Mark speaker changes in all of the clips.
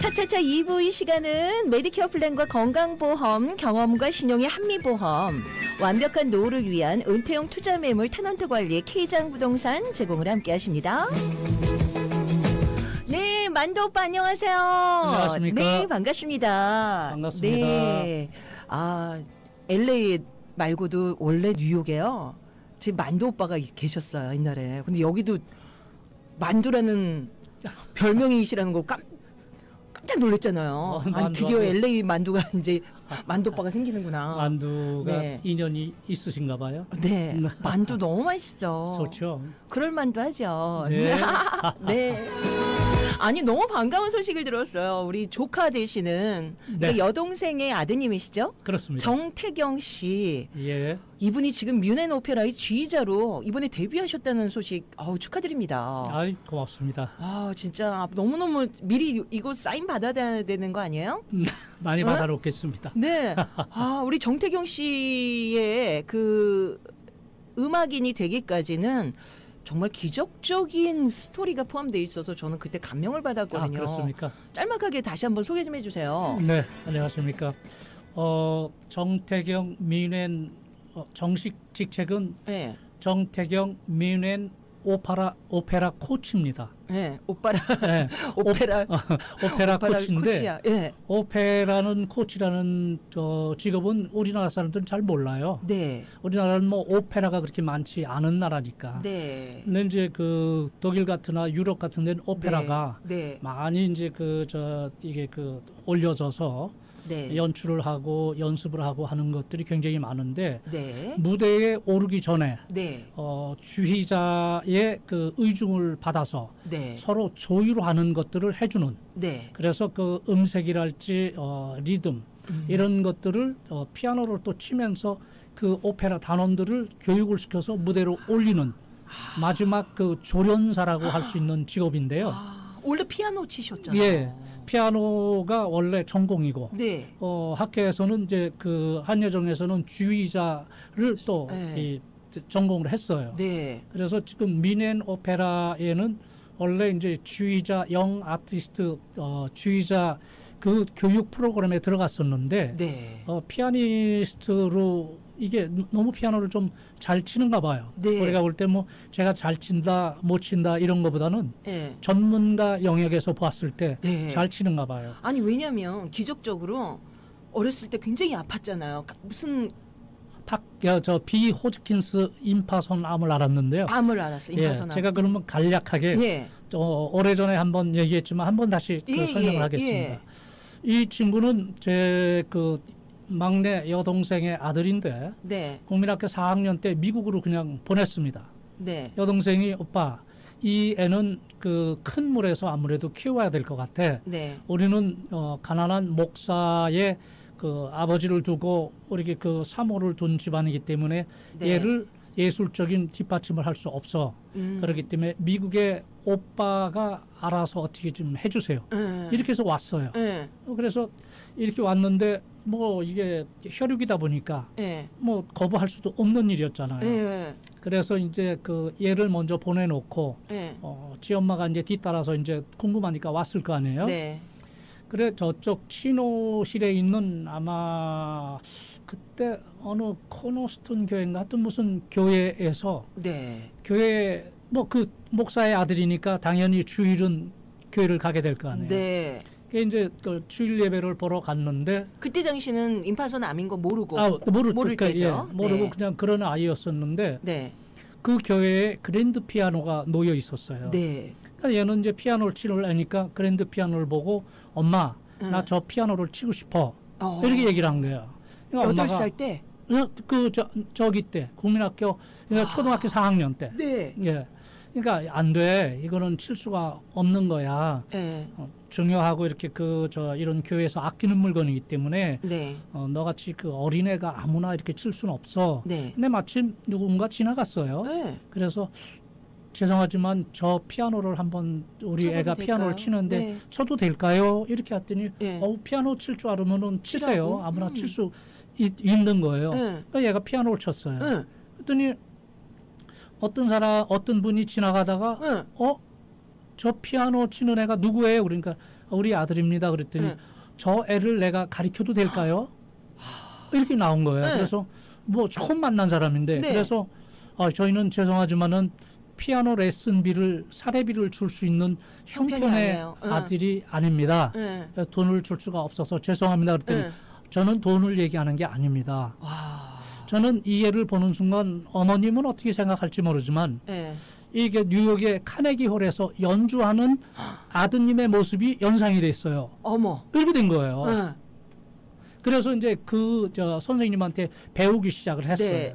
Speaker 1: 차차차 2부 이 시간은 메디케어 플랜과 건강보험, 경험과 신용의 한미보험, 완벽한 노후를 위한 은퇴용 투자매물 테넌트 관리 K장 부동산 제공을 함께 하십니다. 네, 만두 오빠 안녕하세요.
Speaker 2: 안녕하십니까.
Speaker 1: 네, 반갑습니다.
Speaker 2: 반갑습니다.
Speaker 1: 네. 아, LA 말고도 원래 뉴욕에요. 제 만두 오빠가 계셨어요, 옛날에. 근데 여기도 만두라는 별명이시라는 걸 깜짝 놀랐잖아요. 아니, 드디어 LA 만두가 이제 만두 오빠가 생기는구나.
Speaker 2: 만두가
Speaker 1: 네.
Speaker 2: 인연이 있으신가 봐요.
Speaker 1: 네, 만두 너무 맛있어.
Speaker 2: 좋죠.
Speaker 1: 그럴 만두 하죠.
Speaker 2: 네.
Speaker 1: 네. 아니 너무 반가운 소식을 들었어요. 우리 조카 되시는 그러니까
Speaker 2: 네.
Speaker 1: 여동생의 아드님이시죠?
Speaker 2: 그렇습니다.
Speaker 1: 정태경 씨.
Speaker 2: 예.
Speaker 1: 이분이 지금 뮤넨 오페라의 지휘자로 이번에 데뷔하셨다는 소식 축하드립니다.
Speaker 2: 아이, 고맙습니다.
Speaker 1: 진짜 너무너무 미리 이거 사인 받아야 되는 거 아니에요?
Speaker 2: 많이 받아놓겠습니다.
Speaker 1: 네. 우리 정태경 씨의 그 음악인이 되기까지는 정말 기적적인 스토리가 포함되어 있어서 저는 그때 감명을 받았거든요.
Speaker 2: 그렇습니까?
Speaker 1: 짤막하게 다시 한번 소개 좀 해주세요.
Speaker 2: 네, 안녕하십니까. 정태경 뮤넨 정식 직책은
Speaker 1: 네.
Speaker 2: 정태경 뮤넨 오페라 코치입니다.
Speaker 1: 네, 오빠라
Speaker 2: 네. 오페라 코치인데
Speaker 1: 코치야. 네.
Speaker 2: 오페라는 코치라는 직업은 우리나라 사람들은 잘 몰라요.
Speaker 1: 네.
Speaker 2: 우리나라는 뭐 오페라가 그렇게 많지 않은 나라니까.
Speaker 1: 네.
Speaker 2: 근데 이제 그 독일 같으나 유럽 같은 데는 오페라가
Speaker 1: 네.
Speaker 2: 많이 이제 이게 올려져서
Speaker 1: 네.
Speaker 2: 연출을 하고 연습을 하고 하는 것들이 굉장히 많은데
Speaker 1: 네.
Speaker 2: 무대에 오르기 전에
Speaker 1: 네.
Speaker 2: 주휘자의 그 의중을 받아서
Speaker 1: 네.
Speaker 2: 서로 조율을 하는 것들을 해주는.
Speaker 1: 네.
Speaker 2: 그래서 그 음색이랄지 리듬 이런 것들을 피아노를 또 치면서 그 오페라 단원들을 교육을 시켜서 무대로 올리는 마지막 그 조련사라고 할 수 있는 직업인데요.
Speaker 1: 원래 피아노 치셨잖아요.
Speaker 2: 예, 피아노가 원래 전공이고,
Speaker 1: 네.
Speaker 2: 학교에서는 이제 그 한여정에서는 주의자를 또
Speaker 1: 네.
Speaker 2: 전공을 했어요.
Speaker 1: 네.
Speaker 2: 그래서 지금 뮤넨 오페라에는 원래 이제 주의자 영 아티스트 주의자 그 교육 프로그램에 들어갔었는데,
Speaker 1: 네.
Speaker 2: 피아니스트로 이게 너무 피아노를 좀 잘 치는가 봐요.
Speaker 1: 네.
Speaker 2: 우리가 볼 때 뭐 제가 잘 친다 못 친다 이런 것보다는
Speaker 1: 네.
Speaker 2: 전문가 영역에서 봤을 때 잘
Speaker 1: 네.
Speaker 2: 치는가 봐요.
Speaker 1: 아니 왜냐면 기적적으로 어렸을 때 굉장히 아팠잖아요. 무슨
Speaker 2: 비 호즈킨스 임파선 암을 알았는데요.
Speaker 1: 암을 알았어요. 임파선 암.
Speaker 2: 제가 그러면 간략하게
Speaker 1: 예.
Speaker 2: 오래전에 한번 얘기했지만 한번 다시 설명을 하겠습니다.
Speaker 1: 예.
Speaker 2: 이 친구는 제 그 막내 여동생의 아들인데
Speaker 1: 네.
Speaker 2: 국민학교 4학년 때 미국으로 그냥 보냈습니다.
Speaker 1: 네.
Speaker 2: 여동생이 오빠 이 애는 그 큰 물에서 아무래도 키워야 될 것 같아.
Speaker 1: 네.
Speaker 2: 우리는 가난한 목사의 그 아버지를 두고 우리 그 사모를 둔 집안이기 때문에
Speaker 1: 네.
Speaker 2: 얘를 예술적인 뒷받침을 할 수 없어. 그렇기 때문에 미국의 오빠가 알아서 어떻게 좀 해주세요. 이렇게 해서 왔어요. 그래서 이렇게 왔는데 뭐 이게 혈육이다 보니까 뭐 거부할 수도 없는 일이었잖아요. 그래서 이제 그 얘를 먼저 보내놓고 지 엄마가 이제 뒤따라서 이제 궁금하니까 왔을 거 아니에요.
Speaker 1: 네.
Speaker 2: 그래 저쪽 치노실에 있는 아마 그때 어느 코너스톤 교회인가 하여튼 무슨 교회에서
Speaker 1: 네.
Speaker 2: 교회 뭐 그 목사의 아들이니까 당연히 주일은 교회를 가게 될 거 아니에요.
Speaker 1: 네.
Speaker 2: 그 이제 그 주일 예배를 보러 갔는데
Speaker 1: 그때 당시는 임파선 암인 거 모르고
Speaker 2: 모를
Speaker 1: 때죠.
Speaker 2: 모르고
Speaker 1: 네.
Speaker 2: 그냥 그런 아이였었는데
Speaker 1: 네.
Speaker 2: 그 교회에 그랜드 피아노가 놓여 있었어요.
Speaker 1: 네.
Speaker 2: 그러니까 얘는 이제 피아노를 치를 애니까 그랜드 피아노를 보고 엄마 나 저 피아노를 치고 싶어 이렇게 얘기를 한 거예요. 그러니까
Speaker 1: 8살 때?
Speaker 2: 저기 때 국민학교 그러니까 초등학교 4학년 때.
Speaker 1: 네.
Speaker 2: 예. 그러니까 안 돼. 이거는 칠 수가 없는 거야.
Speaker 1: 네.
Speaker 2: 중요하고 이렇게 이런 교회에서 아끼는 물건이기 때문에
Speaker 1: 네.
Speaker 2: 너같이 그 어린애가 아무나 이렇게 칠 수는 없어.
Speaker 1: 네.
Speaker 2: 근데 마침 누군가 지나갔어요.
Speaker 1: 네.
Speaker 2: 그래서 죄송하지만 저 피아노를 한번 우리 애가
Speaker 1: 될까요?
Speaker 2: 피아노를 치는데
Speaker 1: 네.
Speaker 2: 쳐도 될까요? 이렇게 했더니
Speaker 1: 네.
Speaker 2: 피아노 칠 줄 알으면은 치세요.
Speaker 1: 치라고?
Speaker 2: 아무나 칠 수 있는 거예요.
Speaker 1: 네.
Speaker 2: 그러니까 얘가 피아노를 쳤어요.
Speaker 1: 네.
Speaker 2: 그랬더니 어떤 분이 지나가다가
Speaker 1: 네.
Speaker 2: 저 피아노 치는 애가 누구예요? 그러니까 우리 아들입니다. 그랬더니 저 애를 내가 가르쳐도 될까요? 이렇게 나온 거예요. 그래서 뭐 처음 만난 사람인데 그래서 저희는 죄송하지만은 피아노 레슨비를 사례비를 줄 수 있는 형편의 아들이 아닙니다. 돈을 줄 수가 없어서 죄송합니다. 그랬더니 저는 돈을 얘기하는 게 아닙니다.
Speaker 1: 와.
Speaker 2: 저는 이 애를 보는 순간 어머님은 어떻게 생각할지 모르지만 이게 뉴욕의 카네기 홀에서 연주하는 아드님의 모습이 연상이 됐어요.
Speaker 1: 어머.
Speaker 2: 이렇게 된 거예요. 그래서 이제 그 선생님한테 배우기 시작을 했어요.
Speaker 1: 네.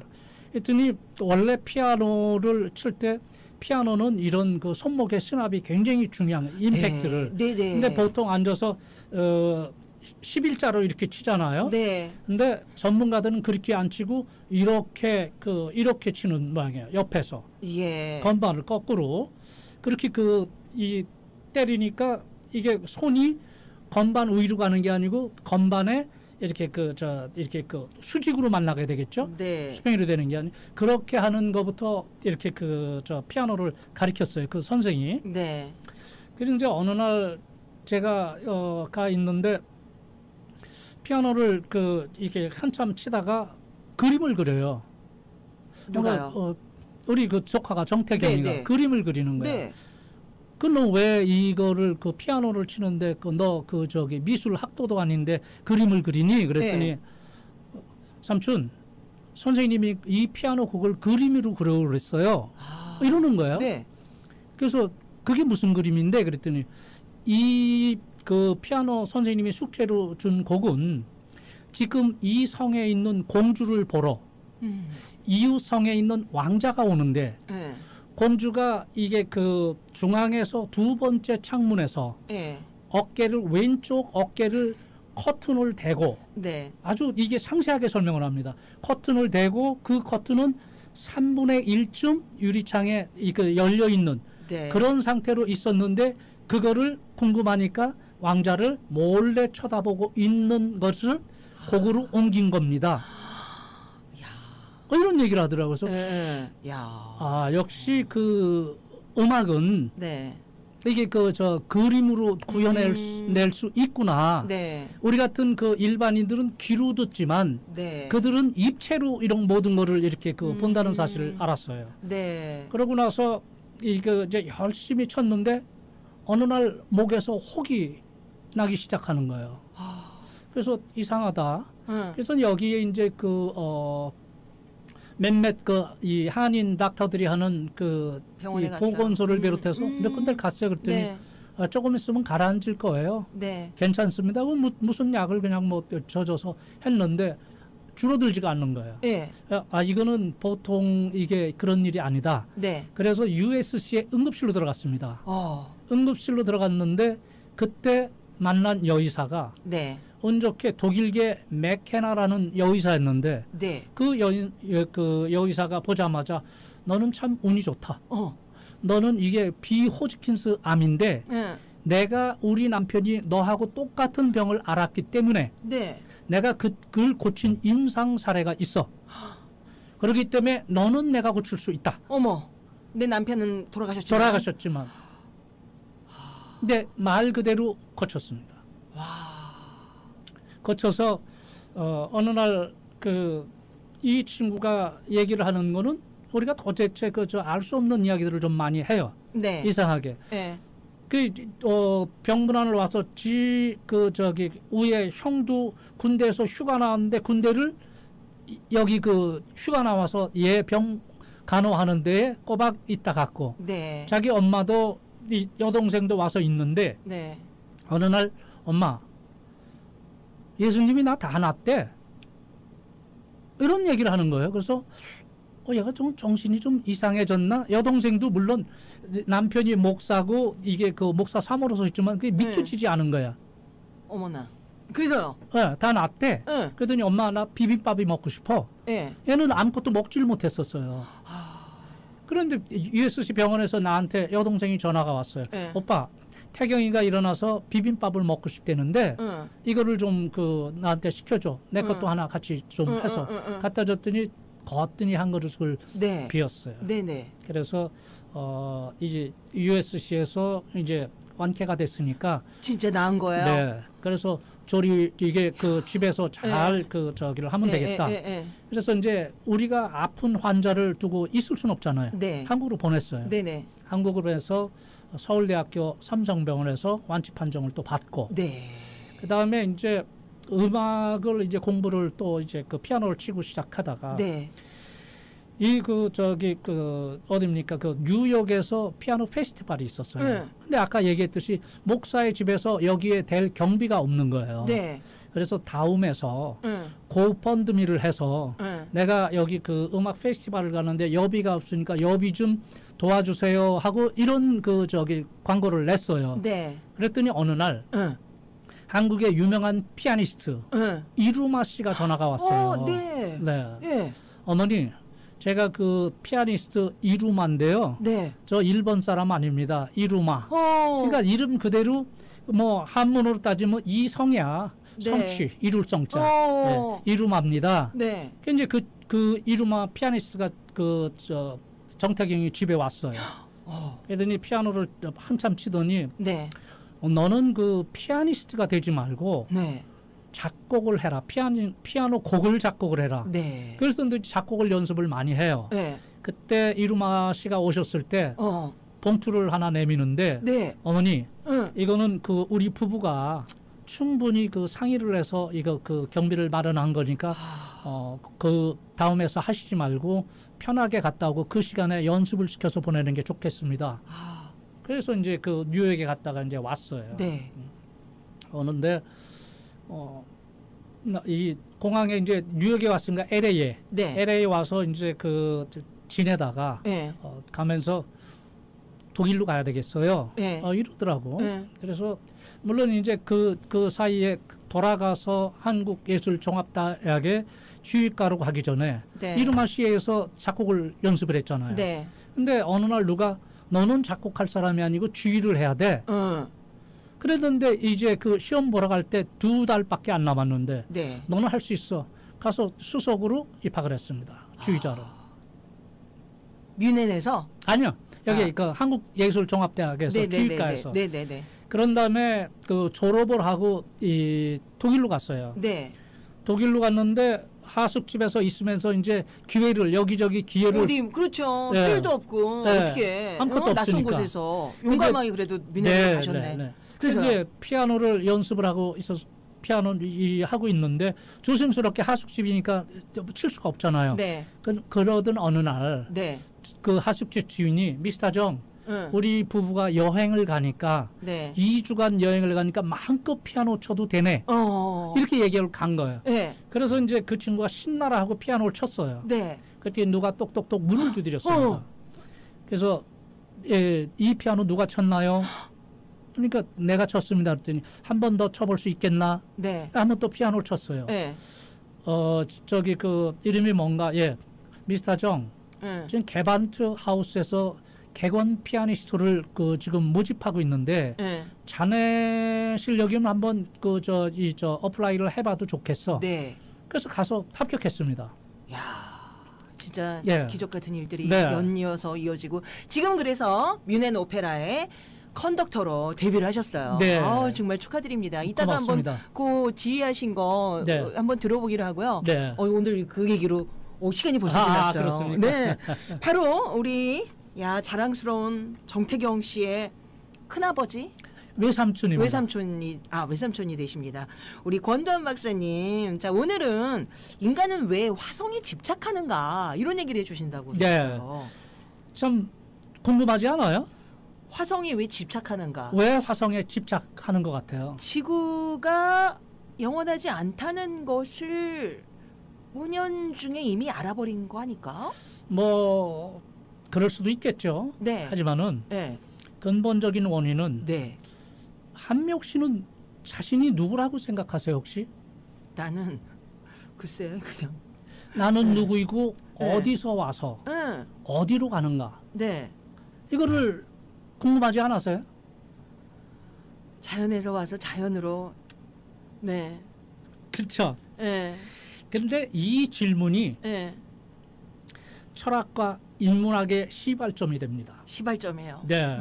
Speaker 2: 그랬더니 원래 피아노를 칠 때 피아노는 이런 그 손목의 스납이 굉장히 중요한 임팩트를.
Speaker 1: 네.
Speaker 2: 근데 보통 앉아서 11자로 이렇게 치잖아요.
Speaker 1: 네.
Speaker 2: 근데 전문가들은 그렇게 안 치고 이렇게 이렇게 치는 모양이에요. 옆에서.
Speaker 1: 예.
Speaker 2: 건반을 거꾸로. 그렇게 이 때리니까 이게 손이 건반 위로 가는 게 아니고 건반에 이렇게 이렇게 수직으로 만나게 되겠죠.
Speaker 1: 네.
Speaker 2: 수평으로 되는 게 아니. 그렇게 하는 것부터 이렇게 피아노를 가르쳤어요. 그 선생이.
Speaker 1: 네.
Speaker 2: 그래서 이제 어느 날 제가 가 있는데 피아노를 이렇게 한참 치다가 그림을 그려요.
Speaker 1: 누가요?
Speaker 2: 우리 그 조카가 정태경이가 그림을 그리는 거야.
Speaker 1: 네.
Speaker 2: 너 왜 이거를 피아노를 치는데 너 미술 학도도 아닌데 그림을 그리니? 그랬더니 삼촌 선생님이 이 피아노 곡을 그림으로 그려고 그랬어요. 이러는 거예요.
Speaker 1: 네.
Speaker 2: 그래서 그게 무슨 그림인데? 그랬더니 이 피아노 선생님이 숙제로 준 곡은 지금 이 성에 있는 공주를 보러 이웃 성에 있는 왕자가 오는데 공주가 이게 중앙에서 두 번째 창문에서 왼쪽 어깨를 커튼을 대고 아주 이게 상세하게 설명을 합니다. 커튼을 대고 그 커튼은 3분의 1쯤 유리창에 열려 있는 그런 상태로 있었는데 그거를 궁금하니까 왕자를 몰래 쳐다보고 있는 것을 곡으로 옮긴 겁니다. 이런 얘기를 하더라고요. 그래서 역시 음악은 이게 그림으로 구현낼 수 있구나. 우리 같은 일반인들은 귀로 듣지만 그들은 입체로 이런 모든 거를 이렇게 본다는 사실을 알았어요. 그러고 나서 이제 열심히 쳤는데 어느 날 목에서 혹이 나기 시작하는 거예요. 그래서 이상하다. 그래서 여기에 이제 몇몇 이 한인 닥터들이 하는 이 보건소를 비롯해서 몇 군데를 갔어요. 그랬더니 조금 있으면 가라앉을 거예요. 괜찮습니다. 무슨 약을 그냥 젖어서 했는데 줄어들지가 않는 거예요. 이거는 보통 이게 그런 일이 아니다. 그래서 USC에 응급실로 들어갔습니다. 응급실로 들어갔는데 그때 만난 여의사가 운 좋게 독일계 맥케나라는 여의사였는데 그 여의사가 보자마자 너는 참 운이 좋다. 너는 이게 비호지킨스 암인데 내가 우리 남편이 너하고 똑같은 병을 앓았기 때문에 내가 그걸 고친 임상 사례가 있어. 그렇기 때문에 너는 내가 고칠 수 있다.
Speaker 1: 어머, 내 남편은 돌아가셨지만.
Speaker 2: 근데 말 그대로 고쳤습니다. 거쳐서 어느 날 이 친구가 얘기를 하는 거는 우리가 도대체 알 수 없는 이야기들을 좀 많이 해요. 이상하게. 병문안을 와서 위에 형도 군대에서 휴가 나왔는데 군대를 여기 휴가 나와서 얘 병 간호하는 데에 꼬박 있다 갔고 자기 엄마도 이 여동생도 와서 있는데 어느 날 엄마 예수님이 나 다 놨대. 이런 얘기를 하는 거예요. 그래서 얘가 좀 정신이 좀 이상해졌나? 여동생도 물론 남편이 목사고 이게 목사 사모로서 있지만 그게 믿겨지지 않은 거야.
Speaker 1: 어머나. 그래서요?
Speaker 2: 다 놨대. 그랬더니 엄마 나 비빔밥이 먹고 싶어. 얘는 아무것도 먹질 못했었어요. 그런데 USC 병원에서 나한테 여동생이 전화가 왔어요. 오빠 태경이가 일어나서 비빔밥을 먹고 싶대는데 이거를 좀 나한테 시켜줘. 내 것도 하나 같이 좀 해서 갖다 줬더니 거뜬히 한 그릇을 비웠어요. 그래서 이제 USC에서 이제 완쾌가 됐으니까
Speaker 1: 진짜 나은 거예요.
Speaker 2: 네. 그래서 조리 이게 그 집에서 잘 그 저기를 하면 되겠다. 그래서 이제 우리가 아픈 환자를 두고 있을 수는 없잖아요.
Speaker 1: 네.
Speaker 2: 한국으로 보냈어요.
Speaker 1: 네네.
Speaker 2: 한국으로 해서 서울대학교 삼성병원에서 완치 판정을 또 받고.
Speaker 1: 네.
Speaker 2: 그다음에 이제 음악을 이제 공부를 또 이제 그 피아노를 치고 시작하다가
Speaker 1: 네.
Speaker 2: 이 그 저기 그 어딥니까 그 뉴욕에서 피아노 페스티벌이 있었어요. 근데 아까 얘기했듯이 목사의 집에서 여기에 될 경비가 없는 거예요.
Speaker 1: 네.
Speaker 2: 그래서 다음에서 고펀드미를 해서 내가 여기 그 음악 페스티벌을 가는데 여비가 없으니까 여비 좀 도와주세요 하고 이런 그 저기 광고를 냈어요.
Speaker 1: 네.
Speaker 2: 그랬더니 어느 날 한국의 유명한 피아니스트 이루마 씨가 전화가 왔어요.
Speaker 1: 네.
Speaker 2: 네.
Speaker 1: 네.
Speaker 2: 어머니, 제가 그 피아니스트 이루마인데요.
Speaker 1: 네.
Speaker 2: 저 일본 사람 아닙니다. 이루마. 그러니까 이름 그대로 뭐 한문으로 따지면 이성이야.
Speaker 1: 네.
Speaker 2: 성취, 이룰 성자. 네. 이루마입니다.
Speaker 1: 네.
Speaker 2: 이제 그 이루마 피아니스트가 그 저 정태경이 집에 왔어요. 그러더니 피아노를 한참 치더니
Speaker 1: 네.
Speaker 2: 너는 그 피아니스트가 되지 말고
Speaker 1: 네.
Speaker 2: 작곡을 해라. 피아노 곡을 작곡을 해라.
Speaker 1: 네.
Speaker 2: 그래서 작곡을 연습을 많이 해요.
Speaker 1: 네.
Speaker 2: 그때 이루마 씨가 오셨을 때 봉투를 하나 내미는데
Speaker 1: 네.
Speaker 2: 어머니 이거는 그 우리 부부가 충분히 그 상의를 해서 이거 그 경비를 마련한 거니까 그 다음에서 하시지 말고 편하게 갔다 오고 그 시간에 연습을 시켜서 보내는 게 좋겠습니다. 그래서 이제 그 뉴욕에 갔다가 이제 왔어요.
Speaker 1: 네.
Speaker 2: 오는데 이 공항에 이제 뉴욕에 왔으니까 LA에
Speaker 1: 네.
Speaker 2: LA에 와서 이제 그 지내다가
Speaker 1: 네.
Speaker 2: 가면서 독일로 가야 되겠어요.
Speaker 1: 네.
Speaker 2: 이러더라고.
Speaker 1: 네.
Speaker 2: 그래서 물론 이제 그 사이에 돌아가서 한국예술종합대학에 주입가로 가기 전에
Speaker 1: 네.
Speaker 2: 이루마 시에서 작곡을 연습을 했잖아요.
Speaker 1: 네.
Speaker 2: 근데 어느 날 누가 너는 작곡할 사람이 아니고 주의를 해야 돼. 그러던데 이제 그 시험 보러 갈 때 2달밖에 안 남았는데
Speaker 1: 네.
Speaker 2: 너는 할 수 있어. 가서 수석으로 입학을 했습니다. 주의자로.
Speaker 1: 뮌헨에서?
Speaker 2: 아니요. 여기 그 한국예술종합대학에서 주의과에서.
Speaker 1: 네네네.
Speaker 2: 그런 다음에 그 졸업을 하고 이 독일로 갔어요.
Speaker 1: 네.
Speaker 2: 독일로 갔는데 하숙집에서 있으면서 이제 기회를 여기저기 기회를
Speaker 1: 어디 그렇죠.
Speaker 2: 네.
Speaker 1: 줄도 없고
Speaker 2: 네.
Speaker 1: 어떻게
Speaker 2: 아무것도
Speaker 1: 낯선
Speaker 2: 없으니까.
Speaker 1: 곳에서 용감하게 그래도 뮌헨에
Speaker 2: 네,
Speaker 1: 가셨네.
Speaker 2: 네.
Speaker 1: 그래서
Speaker 2: 이제 피아노를 연습을 하고 있어서 피아노 하고 있는데 조심스럽게 하숙집이니까 칠 수가 없잖아요.
Speaker 1: 네.
Speaker 2: 그러던 어느 날
Speaker 1: 네.
Speaker 2: 그 하숙집 주인이 미스터 정 우리 부부가 여행을 가니까
Speaker 1: 네.
Speaker 2: 2주간 여행을 가니까 마음껏 피아노 쳐도 되네. 이렇게 얘기를 간 거예요.
Speaker 1: 네.
Speaker 2: 그래서 이제 그 친구가 신나라 하고 피아노를 쳤어요.
Speaker 1: 네.
Speaker 2: 그때 누가 똑똑똑 문을 두드렸습니다. 그래서 이 피아노 누가 쳤나요? 그러니까 내가 쳤습니다. 그랬더니 한 번 더 쳐볼 수 있겠나?
Speaker 1: 네.
Speaker 2: 한번 또 피아노를 쳤어요.
Speaker 1: 네.
Speaker 2: 저기 그 이름이 뭔가 미스터 정 지금 개반트 하우스에서 객원 피아니스트를 그 지금 모집하고 있는데 자네 실력이면 한번 그 저 어플라이를 해봐도 좋겠어.
Speaker 1: 네.
Speaker 2: 그래서 가서 합격했습니다.
Speaker 1: 야, 진짜 기적 같은 일들이
Speaker 2: 네.
Speaker 1: 연이어서 이어지고 지금 그래서 뮌헨 오페라의 컨덕터로 데뷔를 하셨어요.
Speaker 2: 네.
Speaker 1: 정말 축하드립니다. 이따가
Speaker 2: 고맙습니다.
Speaker 1: 한번 그 지휘하신 거
Speaker 2: 네.
Speaker 1: 한번 들어보기로 하고요.
Speaker 2: 네.
Speaker 1: 오늘 그 얘기로 시간이 벌써 지났어요.
Speaker 2: 그렇습니까?
Speaker 1: 네, 바로 우리 자랑스러운 정태경 씨의 큰아버지
Speaker 2: 외삼촌입니다.
Speaker 1: 외삼촌이 되십니다. 우리 권도환 박사님. 자, 오늘은 인간은 왜 화성에 집착하는가 이런 얘기를 해주신다고 그랬어요.
Speaker 2: 참 궁금하지 않아요?
Speaker 1: 화성에 왜 집착하는가?
Speaker 2: 왜 화성에 집착하는 것 같아요?
Speaker 1: 지구가 영원하지 않다는 것을 5년 중에 이미 알아버린 거 아닐까?
Speaker 2: 뭐 그럴 수도 있겠죠.
Speaker 1: 네.
Speaker 2: 하지만은
Speaker 1: 네.
Speaker 2: 근본적인 원인은
Speaker 1: 네.
Speaker 2: 한미옥 씨는 자신이 누구라고 생각하세요 혹시?
Speaker 1: 나는 글쎄 그냥
Speaker 2: 나는 누구이고
Speaker 1: 네.
Speaker 2: 어디서 와서 어디로 가는가?
Speaker 1: 네.
Speaker 2: 이거를 궁금하지 않았어요?
Speaker 1: 자연에서 와서 자연으로 네.
Speaker 2: 그렇죠.
Speaker 1: 네.
Speaker 2: 그런데 이 질문이
Speaker 1: 네.
Speaker 2: 철학과 인문학의 시발점이 됩니다.
Speaker 1: 시발점이에요.
Speaker 2: 네.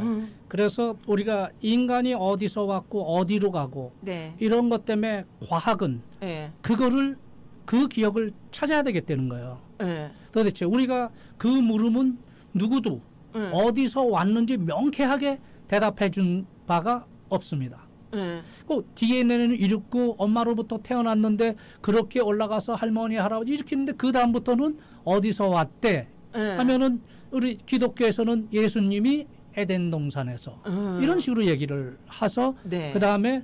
Speaker 2: 그래서 우리가 인간이 어디서 왔고 어디로 가고
Speaker 1: 네.
Speaker 2: 이런 것 때문에 과학은
Speaker 1: 네.
Speaker 2: 그 기억을 찾아야 되겠다는 거예요.
Speaker 1: 네.
Speaker 2: 도대체 우리가 그 물음은 누구도 어디서 왔는지 명쾌하게 대답해 준 바가 없습니다. 그 DNA는 이렇고 엄마로부터 태어났는데 그렇게 올라가서 할머니 할아버지 이렇게 했는데 그 다음부터는 어디서 왔대 하면은 우리 기독교에서는 예수님이 에덴 동산에서 이런 식으로 얘기를 해서
Speaker 1: 네.
Speaker 2: 그 다음에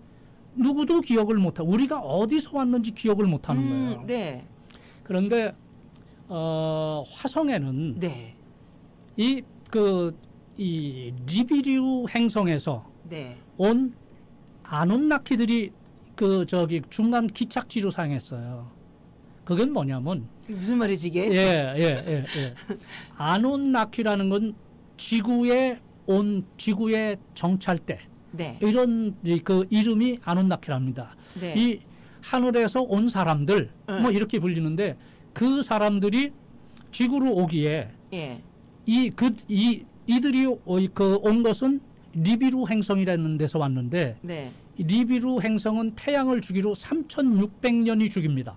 Speaker 2: 누구도 기억을 못하고 우리가 어디서 왔는지 기억을 못하는 거예요.
Speaker 1: 네.
Speaker 2: 그런데 화성에는
Speaker 1: 네.
Speaker 2: 이 리비류 행성에서
Speaker 1: 네.
Speaker 2: 온 아누나키들이 중간 기착지로 사용했어요. 그건 뭐냐면
Speaker 1: 무슨 말이지 이게?
Speaker 2: 예. 아누나키라는 건 지구의 정찰대.
Speaker 1: 네.
Speaker 2: 이런 그 이름이 아누나키랍니다.
Speaker 1: 네.
Speaker 2: 이 하늘에서 온 사람들 뭐 이렇게 불리는데 그 사람들이 지구로 오기에
Speaker 1: 예.
Speaker 2: 이들이 온 것은 리비루 행성이라는 데서 왔는데
Speaker 1: 네.
Speaker 2: 리비루 행성은 태양을 주기로 3,600년이 죽입니다.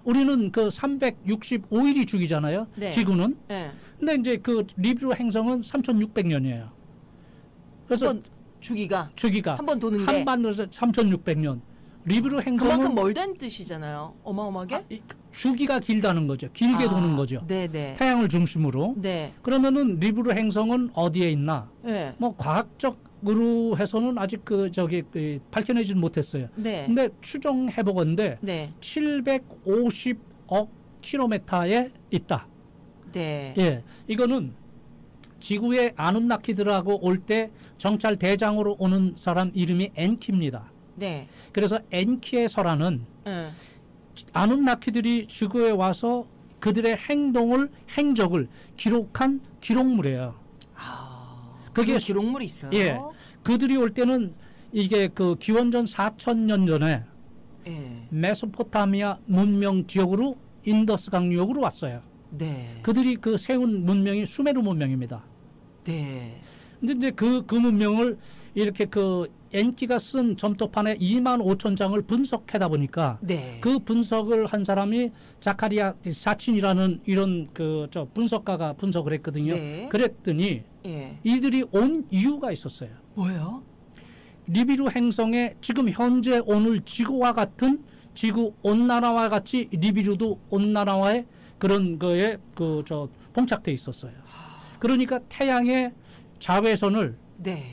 Speaker 2: 우리는 그 365일이 죽이잖아요.
Speaker 1: 네.
Speaker 2: 지구는.
Speaker 1: 네.
Speaker 2: 근데 이제 그 리비루 행성은 3,600년이에요. 그래서
Speaker 1: 주기가
Speaker 2: 한
Speaker 1: 번 도는 게
Speaker 2: 한 반도에서 3,600년. 리비루 행성은
Speaker 1: 그만큼 멀다는 뜻이잖아요. 어마어마하게?
Speaker 2: 주기가 길다는 거죠. 길게 도는 거죠.
Speaker 1: 네네.
Speaker 2: 태양을 중심으로.
Speaker 1: 네.
Speaker 2: 그러면은 리비루 행성은 어디에 있나?
Speaker 1: 네.
Speaker 2: 뭐 과학적으로 해서는 아직 밝혀내지 못했어요.
Speaker 1: 네.
Speaker 2: 근데 추정해 보건데
Speaker 1: 네.
Speaker 2: 750억 킬로미터에 있다.
Speaker 1: 네.
Speaker 2: 예, 이거는 지구의 아누나키들하고 올 때 정찰 대장으로 오는 사람 이름이 엔키입니다.
Speaker 1: 네.
Speaker 2: 그래서 엔키의 설화는 아누나키들이 지구에 와서 그들의 행적을 기록한 기록물이에요.
Speaker 1: 그게 기록물이 있어요.
Speaker 2: 예, 그들이 올 때는 이게 그 기원전 4,000년 전에 메소포타미아 문명 지역으로 인더스 강유역으로 왔어요.
Speaker 1: 네.
Speaker 2: 그들이 그 세운 문명이 수메르 문명입니다.
Speaker 1: 네.
Speaker 2: 근데 이제 그 문명을 이렇게 엔키가 쓴 점토판에 25,000장을 분석하다 보니까
Speaker 1: 네.
Speaker 2: 그 분석을 한 사람이 자카리아 사친이라는 이런 분석가가 분석을 했거든요.
Speaker 1: 네.
Speaker 2: 그랬더니 이들이 온 이유가 있었어요.
Speaker 1: 뭐예요?
Speaker 2: 리비루 행성에 지금 현재 오늘 지구와 같은 지구 온난화와 같이 리비루도 온난화의 그런 거에 봉착돼 있었어요. 그러니까 태양의 자외선을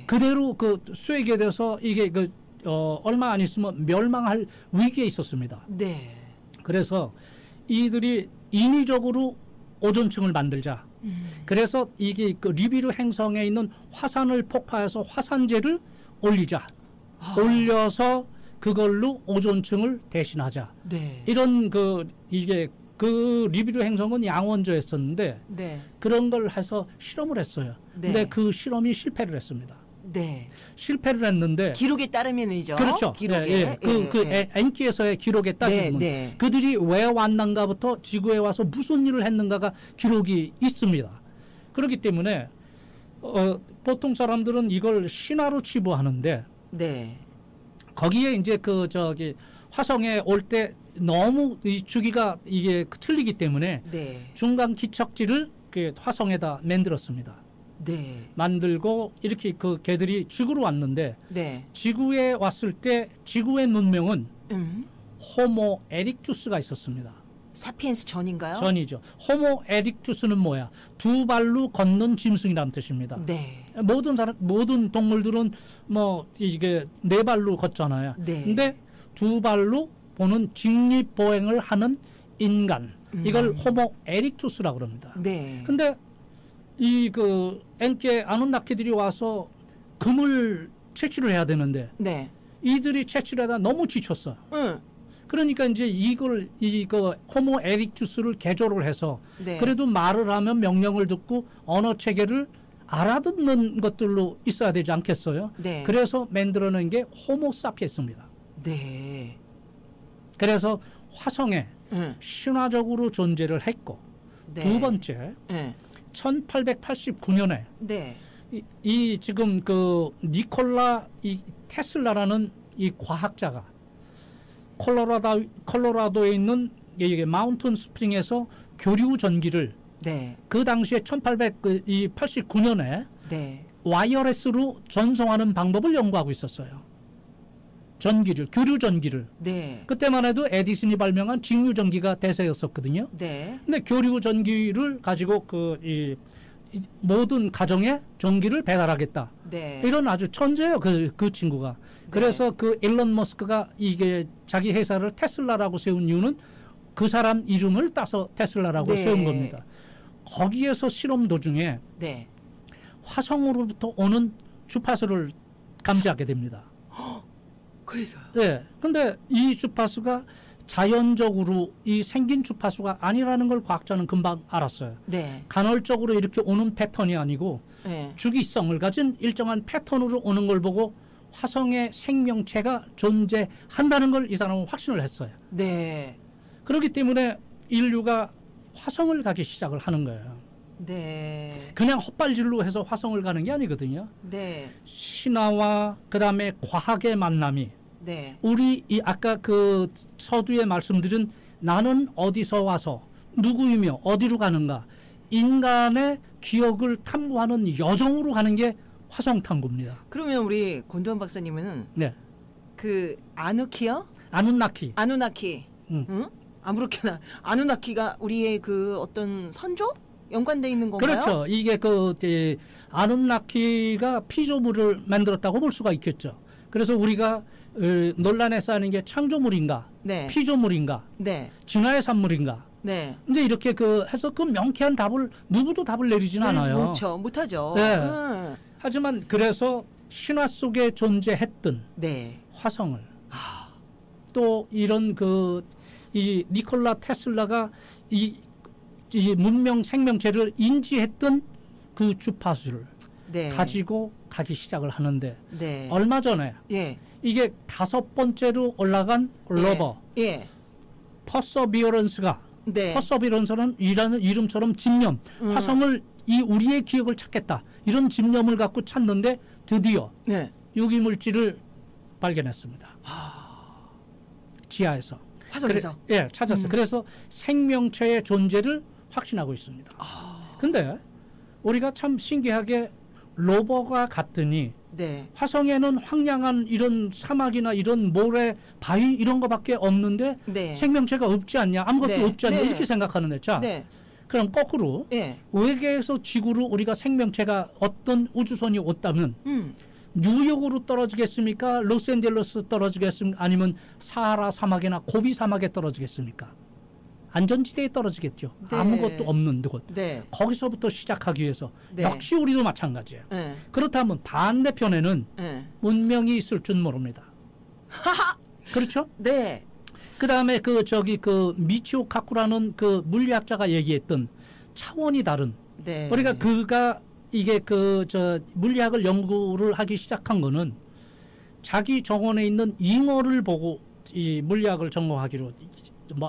Speaker 2: 그대로 쐬게 돼서 이게 얼마 안 있으면 멸망할 위기에 있었습니다.
Speaker 1: 네.
Speaker 2: 그래서 이들이 인위적으로 오존층을 만들자. 그래서 이게 리비루 행성에 있는 화산을 폭파해서 화산재를 올리자. 올려서 그걸로 오존층을 대신하자.
Speaker 1: 네.
Speaker 2: 이런 리비루 행성은 양원조였었는데 그런 걸 해서 실험을 했어요. 근데 그 실험이 실패를 했습니다.
Speaker 1: 네.
Speaker 2: 실패를 했는데
Speaker 1: 기록에 따르면이죠.
Speaker 2: 그렇죠.
Speaker 1: 기록에.
Speaker 2: 엔키에서의 기록에 따르면 그들이 왜 왔는가부터 지구에 와서 무슨 일을 했는가가 기록이 있습니다. 그렇기 때문에 보통 사람들은 이걸 신화로 치부하는데 거기에 이제 화성에 올 때 너무 이 주기가 이게 틀리기 때문에 중간 기척지를 화성에다 만들었습니다. 만들고 이렇게 걔들이 지구로 왔는데 지구에 왔을 때 지구의 문명은 호모 에릭투스가 있었습니다.
Speaker 1: 사피엔스 전인가요?
Speaker 2: 전이죠. 호모 에릭투스는 뭐야? 두 발로 걷는 짐승이라는 뜻입니다. 모든 동물들은 뭐 이게 네 발로 걷잖아요. 근데 두 발로 보는 직립보행을 하는 인간. 이걸 호모 에릭투스라고 그럽니다. 근데 엔키의 아누나키들이 와서 금을 채취를 해야 되는데 이들이 채취를 하다 너무 지쳤어. 그러니까 이제 호모 에릭투스를 개조를 해서 그래도 말을 하면 명령을 듣고 언어 체계를 알아듣는 것들로 있어야 되지 않겠어요? 그래서 만들어낸 게 호모 사피엔스입니다. 그래서 화성에 신화적으로 존재를 했고 두 번째 1889년에
Speaker 1: 네.
Speaker 2: 이 지금 그 니콜라 이 테슬라라는 이 과학자가 콜로라도에 있는 이게 마운틴 스프링에서 교류 전기를
Speaker 1: 네.
Speaker 2: 그 당시에 1889년에
Speaker 1: 네.
Speaker 2: 와이어레스로 전송하는 방법을 연구하고 있었어요. 전기를, 교류 전기를.
Speaker 1: 네.
Speaker 2: 그때만 해도 에디슨이 발명한 직류 전기가 대세였었거든요.
Speaker 1: 네.
Speaker 2: 근데 교류 전기를 가지고 이 모든 가정에 전기를 배달하겠다.
Speaker 1: 네.
Speaker 2: 이런 아주 천재예요, 그 친구가. 그래서 그 일론 머스크가 이게 자기 회사를 테슬라라고 세운 이유는 그 사람 이름을 따서 테슬라라고
Speaker 1: 네.
Speaker 2: 세운 겁니다. 거기에서 실험 도중에
Speaker 1: 네.
Speaker 2: 화성으로부터 오는 주파수를 감지하게 됩니다.
Speaker 1: 그래서요.
Speaker 2: 네. 근데 이 주파수가 자연적으로 이 생긴 주파수가 아니라는 걸 과학자는 금방 알았어요.
Speaker 1: 네.
Speaker 2: 간헐적으로 이렇게 오는 패턴이 아니고
Speaker 1: 네.
Speaker 2: 주기성을 가진 일정한 패턴으로 오는 걸 보고 화성에 생명체가 존재한다는 걸 이 사람은 확신을 했어요.
Speaker 1: 네.
Speaker 2: 그렇기 때문에 인류가 화성을 가기 시작을 하는 거예요.
Speaker 1: 네.
Speaker 2: 그냥 헛발질로 해서 화성을 가는 게 아니거든요.
Speaker 1: 네.
Speaker 2: 신화와 그다음에 과학의 만남이
Speaker 1: 네.
Speaker 2: 우리 이 아까 그 서두에 말씀드린 나는 어디서 와서 누구이며 어디로 가는가 인간의 기억을 탐구하는 여정으로 가는 게 화성 탐구입니다.
Speaker 1: 그러면 우리 권도원 박사님은
Speaker 2: 네.
Speaker 1: 그 아누키요?
Speaker 2: 아누나키.
Speaker 1: 아누나키. 응? 아무렇게나 아누나키가 우리의 그 어떤 선조? 연관돼 있는 건가요?
Speaker 2: 그렇죠. 이게 아누나키가 피조물을 만들었다고 볼 수가 있겠죠. 그래서 우리가 논란에 쌓이는 게 창조물인가,
Speaker 1: 네.
Speaker 2: 피조물인가,
Speaker 1: 네.
Speaker 2: 진화의 산물인가.
Speaker 1: 네.
Speaker 2: 이제 이렇게 해서 그 명쾌한 답을 누구도 답을 내리지는 않아요.
Speaker 1: 그렇죠. 못하죠.
Speaker 2: 네. 하지만 그래서 신화 속에 존재했던
Speaker 1: 네.
Speaker 2: 화성을 또 이런 이 니콜라 테슬라가 이 문명 생명체를 인지했던 그 주파수를
Speaker 1: 네.
Speaker 2: 가지고 가기 시작을 하는데
Speaker 1: 네.
Speaker 2: 얼마 전에
Speaker 1: 예.
Speaker 2: 이게 5번째로 올라간 로버
Speaker 1: 예.
Speaker 2: 퍼서비어런스가
Speaker 1: 네.
Speaker 2: 퍼서비어런스는 이라는 이름처럼 집념 화성을 이 우리의 기억을 찾겠다 이런 집념을 갖고 찾는데 드디어
Speaker 1: 네.
Speaker 2: 유기물질을 발견했습니다. 지하에서
Speaker 1: 화성에서.
Speaker 2: 예, 찾았어요. 그래서 생명체의 존재를 확신하고 있습니다. 근데 우리가 참 신기하게 로버가 갔더니
Speaker 1: 네.
Speaker 2: 화성에는 황량한 이런 사막이나 이런 모래, 바위 이런 거밖에 없는데
Speaker 1: 네.
Speaker 2: 생명체가 없지 않냐, 아무것도
Speaker 1: 네.
Speaker 2: 없지 않냐
Speaker 1: 네.
Speaker 2: 이렇게 생각하는데 자,
Speaker 1: 네.
Speaker 2: 그럼 거꾸로
Speaker 1: 예.
Speaker 2: 외계에서 지구로 우리가 생명체가 어떤 우주선이 왔다면 뉴욕으로 떨어지겠습니까? 로스앤젤레스 떨어지겠습니까? 아니면 사하라 사막이나 고비 사막에 떨어지겠습니까? 안전지대에 떨어지겠죠.
Speaker 1: 네.
Speaker 2: 아무것도 없는 곳.
Speaker 1: 네.
Speaker 2: 거기서부터 시작하기 위해서
Speaker 1: 네.
Speaker 2: 역시 우리도 마찬가지예요.
Speaker 1: 네.
Speaker 2: 그렇다면 반대편에는
Speaker 1: 네.
Speaker 2: 문명이 있을 줄 모릅니다. 그렇죠?
Speaker 1: 네.
Speaker 2: 그다음에 미치오 카쿠라는 그 물리학자가 얘기했던 차원이 다른
Speaker 1: 네.
Speaker 2: 우리가 이게 물리학을 연구를 하기 시작한 거는 자기 정원에 있는 잉어를 보고 이 물리학을 전공하기로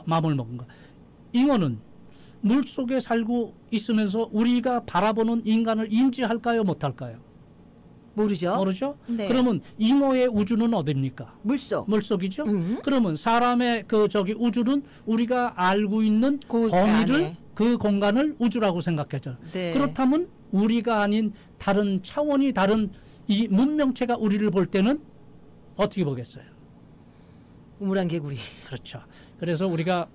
Speaker 2: 마음을 먹은 거. 잉어는 물 속에 살고 있으면서 우리가 바라보는 인간을 인지할까요, 못할까요?
Speaker 1: 모르죠.
Speaker 2: 모르죠?
Speaker 1: 네.
Speaker 2: 그러면 잉어의 우주는 어디입니까?
Speaker 1: 물속.
Speaker 2: 물속이죠? 그러면 사람의 우주는 우리가 알고 있는 범위를 그 공간을 우주라고 생각하죠.
Speaker 1: 네.
Speaker 2: 그렇다면 우리가 아닌 다른 차원이 다른 이 문명체가 우리를 볼 때는 어떻게 보겠어요?
Speaker 1: 우물안 개구리.
Speaker 2: 그렇죠. 그래서 우리가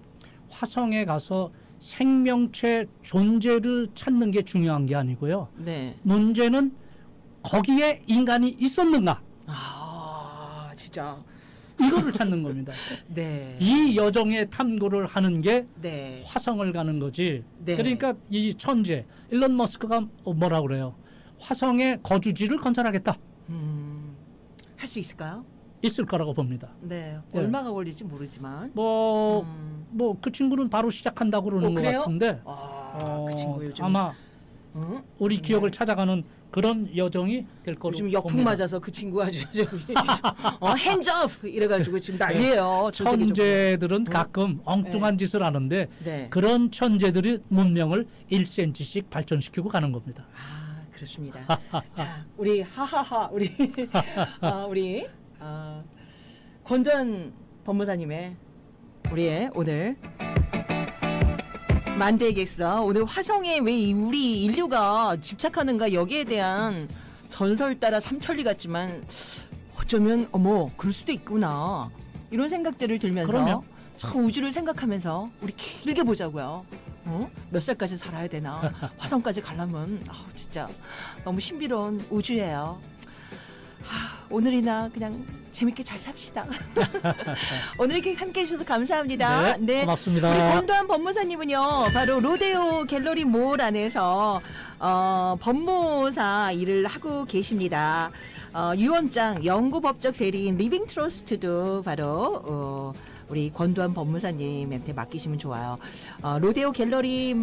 Speaker 2: 화성에 가서 생명체 존재를 찾는 게 중요한 게 아니고요.
Speaker 1: 네.
Speaker 2: 문제는 거기에 인간이 있었는가?
Speaker 1: 진짜.
Speaker 2: 이거를 찾는 겁니다.
Speaker 1: 네.
Speaker 2: 이 여정의 탐구를 하는 게
Speaker 1: 네.
Speaker 2: 화성을 가는 거지.
Speaker 1: 네.
Speaker 2: 그러니까 이 천재 일론 머스크가 뭐라 그래요? 화성에 거주지를 건설하겠다.
Speaker 1: 할 수 있을까요?
Speaker 2: 있을 거라고 봅니다.
Speaker 1: 네.
Speaker 2: 네.
Speaker 1: 얼마가 걸릴지 모르지만.
Speaker 2: 그 친구는 바로 시작한다고 그러는 것
Speaker 1: 그래요?
Speaker 2: 같은데.
Speaker 1: 그 친구 요즘
Speaker 2: 아마 우리 기억을 찾아가는 그런 여정이 될 거로
Speaker 1: 요즘 역풍
Speaker 2: 봅니다.
Speaker 1: 맞아서 그 친구 아주 저기 핸즈 업 이래가지고 지금 난리예요. 전 세계적으로.
Speaker 2: 천재들은 가끔 엉뚱한 짓을 하는데
Speaker 1: 네.
Speaker 2: 그런 천재들이 문명을 1cm씩 발전시키고 가는 겁니다.
Speaker 1: 아 그렇습니다. 자 우리 하하하 우리 권전 법무사님의 우리의 오늘 만대의 객사 오늘 화성에 왜 우리 인류가 집착하는가 여기에 대한 전설 따라 삼천리 같지만 어쩌면 어머 그럴 수도 있구나 이런 생각들을 들면서
Speaker 2: 그럼요.
Speaker 1: 저 우주를 생각하면서 우리 길게 보자고요. 몇 살까지 살아야 되나 화성까지 가려면 진짜 너무 신비로운 우주예요. 오늘이나 그냥 재밌게 잘 삽시다. 오늘 이렇게 함께해 주셔서 감사합니다.
Speaker 2: 네, 고맙습니다.
Speaker 1: 우리 권도한 법무사님은요, 바로 로데오 갤러리 몰 안에서 법무사 일을 하고 계십니다. 유언장 연구법적 대리인 리빙 트러스트도 바로 우리 권도한 법무사님한테 맡기시면 좋아요. 로데오 갤러리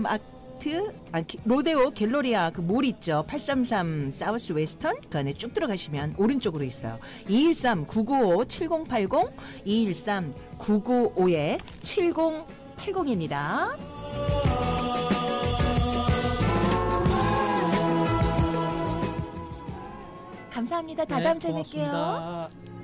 Speaker 1: 로데오 갤러리아 그 몰 있죠. 833 사우스 웨스턴 그 안에 쭉 들어가시면 오른쪽으로 있어요. 213-995-7080 213-995-7080입니다. 감사합니다. 다다음 주에 뵐게요.
Speaker 2: 고맙습니다.